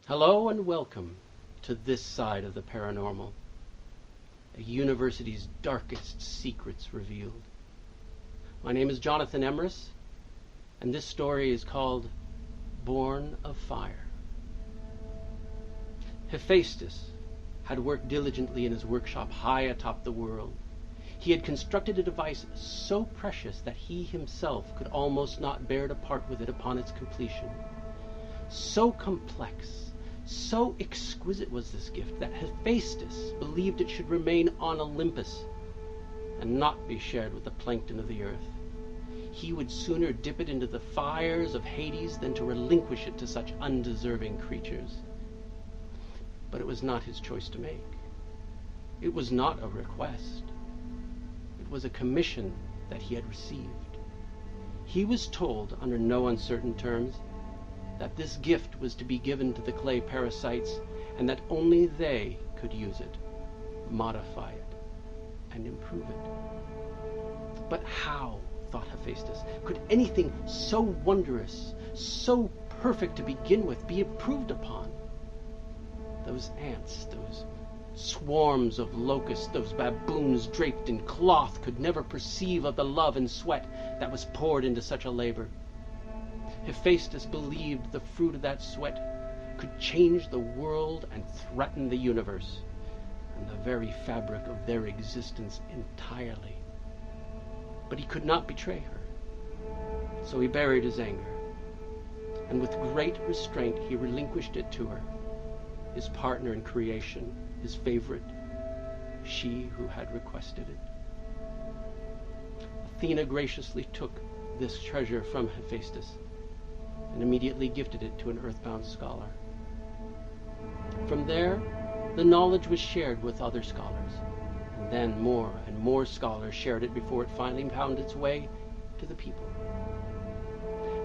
Hello and welcome to this side of the paranormal, a university's darkest secrets revealed. My name is Jonathan Emrys, and this story is called Born of Fire. Hephaestus had worked diligently in his workshop high atop the world. He had constructed a device so precious that he himself could almost not bear to part with it upon its completion. So complex, so exquisite was this gift that Hephaestus believed it should remain on Olympus and not be shared with the plankton of the earth. He would sooner dip it into the fires of Hades than to relinquish it to such undeserving creatures. But it was not his choice to make. It was not a request. It was a commission that he had received. He was told, under no uncertain terms, that this gift was to be given to the clay parasites and that only they could use it, modify it, and improve it. But how, thought Hephaestus, could anything so wondrous, so perfect to begin with, be improved upon? Those ants, those swarms of locusts, those baboons draped in cloth could never perceive of the love and sweat that was poured into such a labor. Hephaestus believed the fruit of that sweat could change the world and threaten the universe and the very fabric of their existence entirely. But he could not betray her, so he buried his anger, and with great restraint he relinquished it to her, his partner in creation, his favorite, she who had requested it. Athena graciously took this treasure from Hephaestus and immediately gifted it to an earthbound scholar. From there, the knowledge was shared with other scholars, and then more and more scholars shared it before it finally found its way to the people.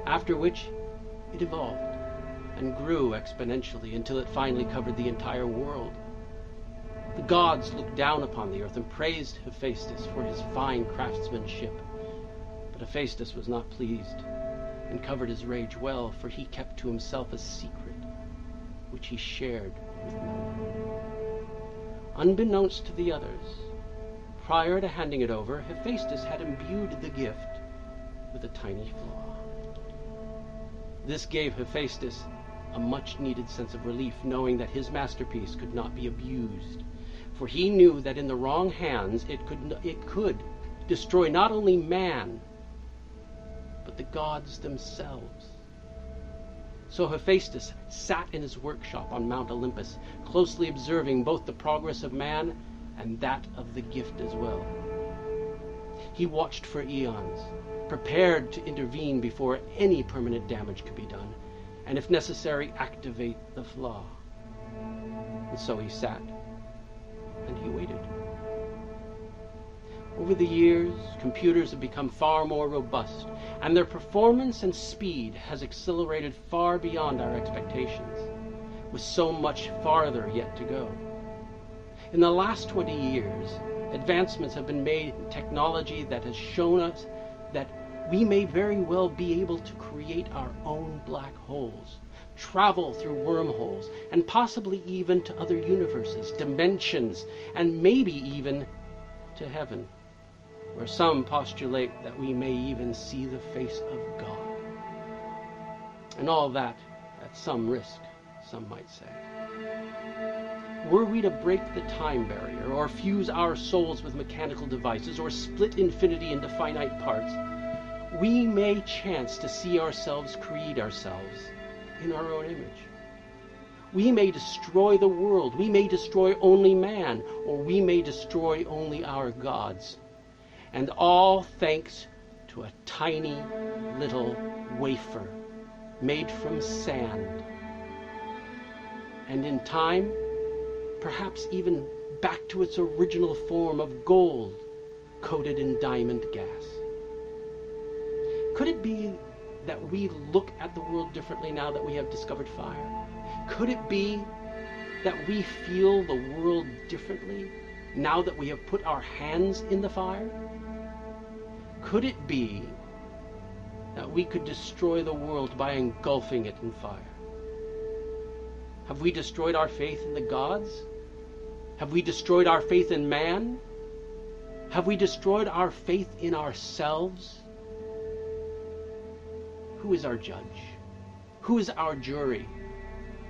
After which, it evolved and grew exponentially until it finally covered the entire world. The gods looked down upon the earth and praised Hephaestus for his fine craftsmanship, but Hephaestus was not pleased and covered his rage well, for he kept to himself a secret which he shared with no one. Unbeknownst to the others, prior to handing it over, Hephaestus had imbued the gift with a tiny flaw. This gave Hephaestus a much-needed sense of relief, knowing that his masterpiece could not be abused, for he knew that in the wrong hands it could destroy not only man, but the gods themselves. So Hephaestus sat in his workshop on Mount Olympus, closely observing both the progress of man and that of the gift as well. He watched for eons, prepared to intervene before any permanent damage could be done, and if necessary, activate the flaw. And so he sat, and he waited. Over the years, computers have become far more robust, and their performance and speed has accelerated far beyond our expectations, with so much farther yet to go. In the last 20 years, advancements have been made in technology that has shown us that we may very well be able to create our own black holes, travel through wormholes, and possibly even to other universes, dimensions, and maybe even to heaven, where some postulate that we may even see the face of God. And all that at some risk, some might say. Were we to break the time barrier, or fuse our souls with mechanical devices, or split infinity into finite parts, we may chance to see ourselves create ourselves in our own image. We may destroy the world, we may destroy only man, or we may destroy only our gods. And all thanks to a tiny little wafer made from sand. And in time, perhaps even back to its original form of gold coated in diamond gas. Could it be that we look at the world differently now that we have discovered fire? Could it be that we feel the world differently now that we have put our hands in the fire? Could it be that we could destroy the world by engulfing it in fire? Have we destroyed our faith in the gods? Have we destroyed our faith in man? Have we destroyed our faith in ourselves? Who is our judge? Who is our jury?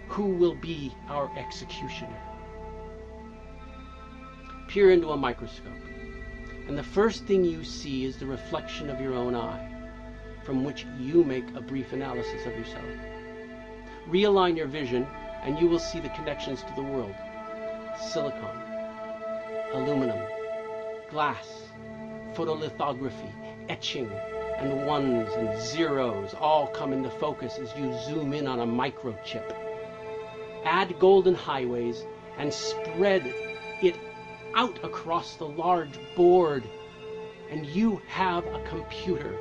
Who will be our executioner? Peer into a microscope, and the first thing you see is the reflection of your own eye, from which you make a brief analysis of yourself. Realign your vision, and you will see the connections to the world. Silicon, aluminum, glass, photolithography, etching, and ones and zeros all come into focus as you zoom in on a microchip. Add golden highways and spread it out across the large board, and you have a computer.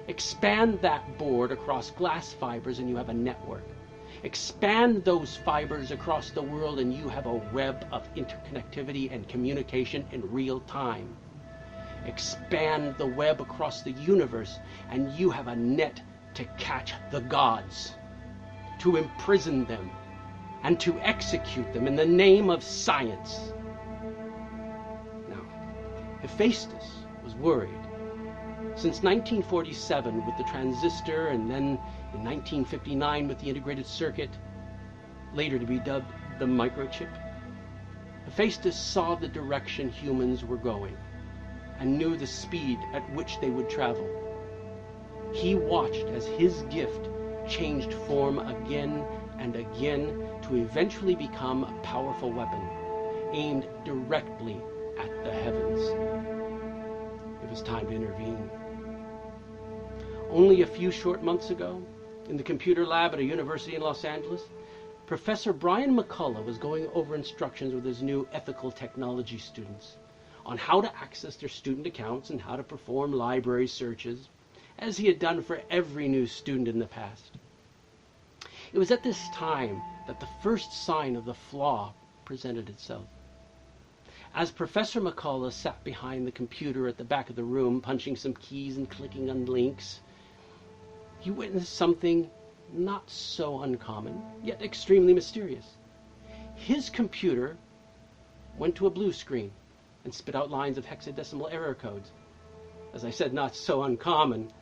Expand that board across glass fibers and you have a network. Expand those fibers across the world and you have a web of interconnectivity and communication in real time. Expand the web across the universe and you have a net to catch the gods, to imprison them, and to execute them in the name of science. Now, Hephaestus was worried. Since 1947 with the transistor, and then in 1959 with the integrated circuit, later to be dubbed the microchip, Hephaestus saw the direction humans were going and knew the speed at which they would travel. He watched as his gift changed form again and again to eventually become a powerful weapon aimed directly at the heavens. It was time to intervene. Only a few short months ago, in the computer lab at a university in Los Angeles, Professor Brian McCullough was going over instructions with his new ethical technology students on how to access their student accounts and how to perform library searches, as he had done for every new student in the past. It was at this time that the first sign of the flaw presented itself. As Professor McCullough sat behind the computer at the back of the room, punching some keys and clicking on links, he witnessed something not so uncommon, yet extremely mysterious. His computer went to a blue screen and spit out lines of hexadecimal error codes. As I said, not so uncommon,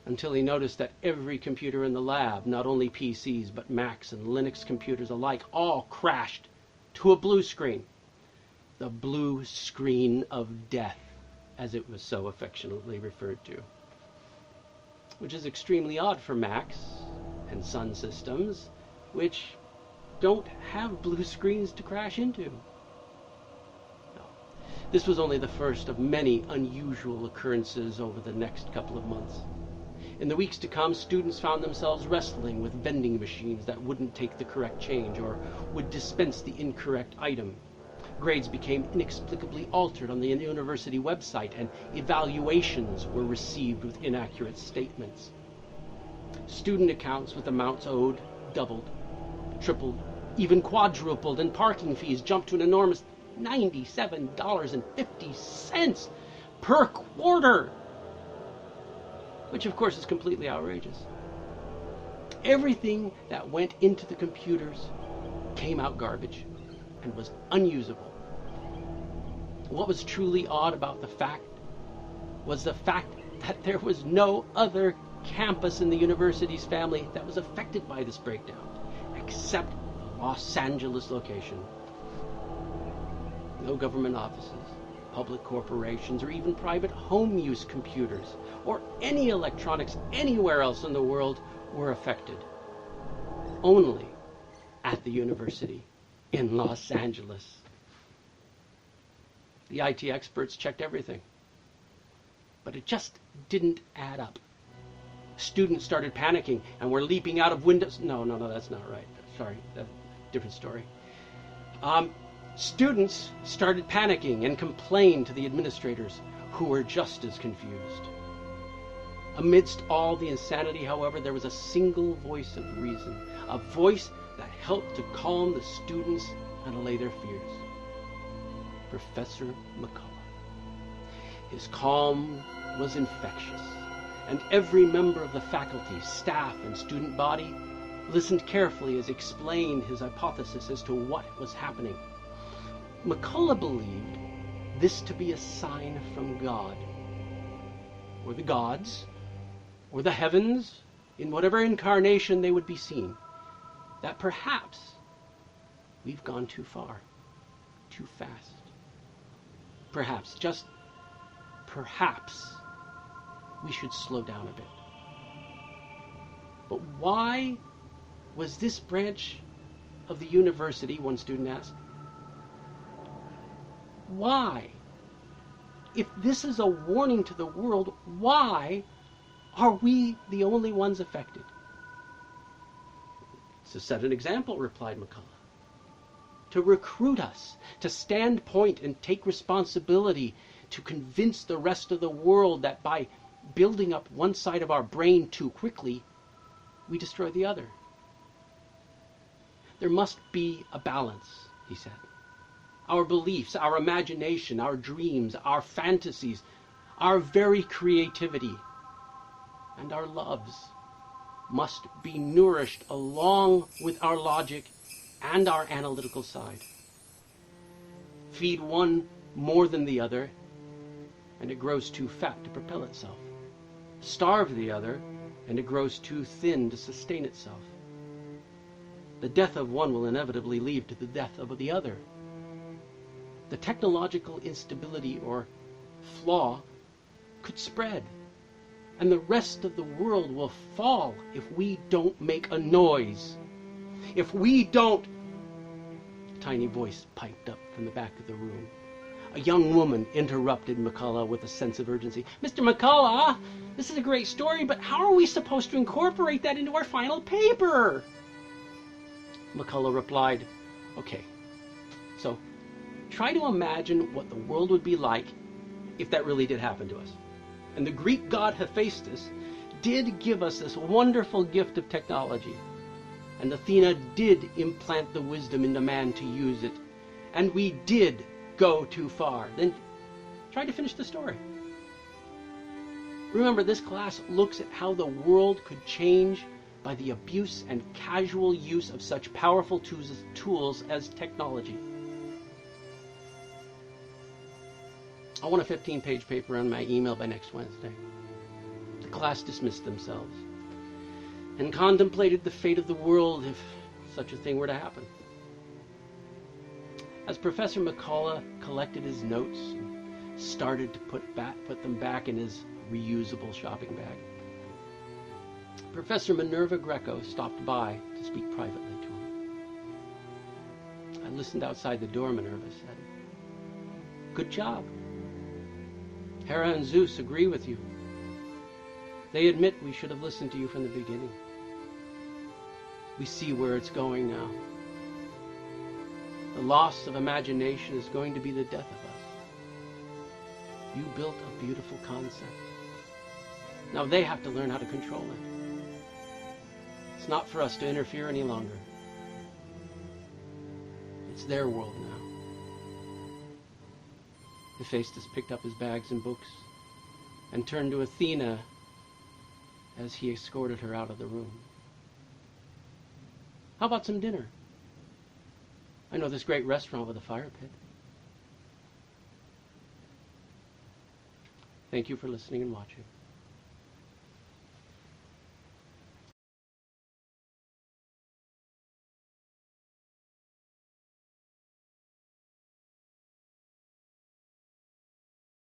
until he noticed that every computer in the lab, not only PCs, but Macs and Linux computers alike, all crashed to a blue screen. The blue screen of death, as it was so affectionately referred to. Which is extremely odd for Macs and Sun systems, which don't have blue screens to crash into. No. This was only the first of many unusual occurrences over the next couple of months. In the weeks to come, students found themselves wrestling with vending machines that wouldn't take the correct change or would dispense the incorrect item. Grades became inexplicably altered on the university website, and evaluations were received with inaccurate statements. Student accounts with amounts owed doubled, tripled, even quadrupled, and parking fees jumped to an enormous $97.50 per quarter, which of course is completely outrageous. Everything that went into the computers came out garbage and was unusable. What was truly odd about the fact was the fact that there was no other campus in the university's family that was affected by this breakdown, except the Los Angeles location. No government offices, public corporations, or even private home use computers, or any electronics anywhere else in the world were affected. Only at the university in Los Angeles. The IT experts checked everything, but it just didn't add up. Students started panicking and were leaping out of windows. No, that's not right. Sorry, different story. Students started panicking and complained to the administrators, who were just as confused. Amidst all the insanity, however, there was a single voice of reason, a voice that helped to calm the students and allay their fears. Professor McCullough. His calm was infectious, and every member of the faculty, staff, and student body listened carefully as he explained his hypothesis as to what was happening. McCullough believed this to be a sign from God, or the gods, or the heavens, in whatever incarnation they would be seen, that perhaps we've gone too far, too fast. Perhaps, just perhaps, we should slow down a bit. But why was this branch of the university, one student asked, why? If this is a warning to the world, why are we the only ones affected? To set an example, replied McCullough. To recruit us, to stand point and take responsibility, to convince the rest of the world that by building up one side of our brain too quickly, we destroy the other. There must be a balance, he said. Our beliefs, our imagination, our dreams, our fantasies, our very creativity, and our loves must be nourished along with our logic and our analytical side. Feed one more than the other, and it grows too fat to propel itself. Starve the other, and it grows too thin to sustain itself. The death of one will inevitably lead to the death of the other. The technological instability or flaw could spread, and the rest of the world will fall if we don't make a noise. If we don't... A tiny voice piped up from the back of the room. A young woman interrupted McCullough with a sense of urgency. Mr. McCullough, this is a great story, but how are we supposed to incorporate that into our final paper? McCullough replied, okay, so try to imagine what the world would be like if that really did happen to us. And the Greek god Hephaestus did give us this wonderful gift of technology. And Athena did implant the wisdom into man to use it. And we did go too far. Then try to finish the story. Remember, this class looks at how the world could change by the abuse and casual use of such powerful tools as technology. I want a 15-page paper on my email by next Wednesday. The class dismissed themselves and contemplated the fate of the world if such a thing were to happen. As Professor McCullough collected his notes and started to put them back in his reusable shopping bag, Professor Minerva Greco stopped by to speak privately to him. I listened outside the door, Minerva said. Good job. Hera and Zeus agree with you. They admit we should have listened to you from the beginning. We see where it's going now. The loss of imagination is going to be the death of us. You built a beautiful concept. Now they have to learn how to control it. It's not for us to interfere any longer. It's their world now. Hephaestus picked up his bags and books and turned to Athena as he escorted her out of the room. How about some dinner? I know this great restaurant with a fire pit. Thank you for listening and watching.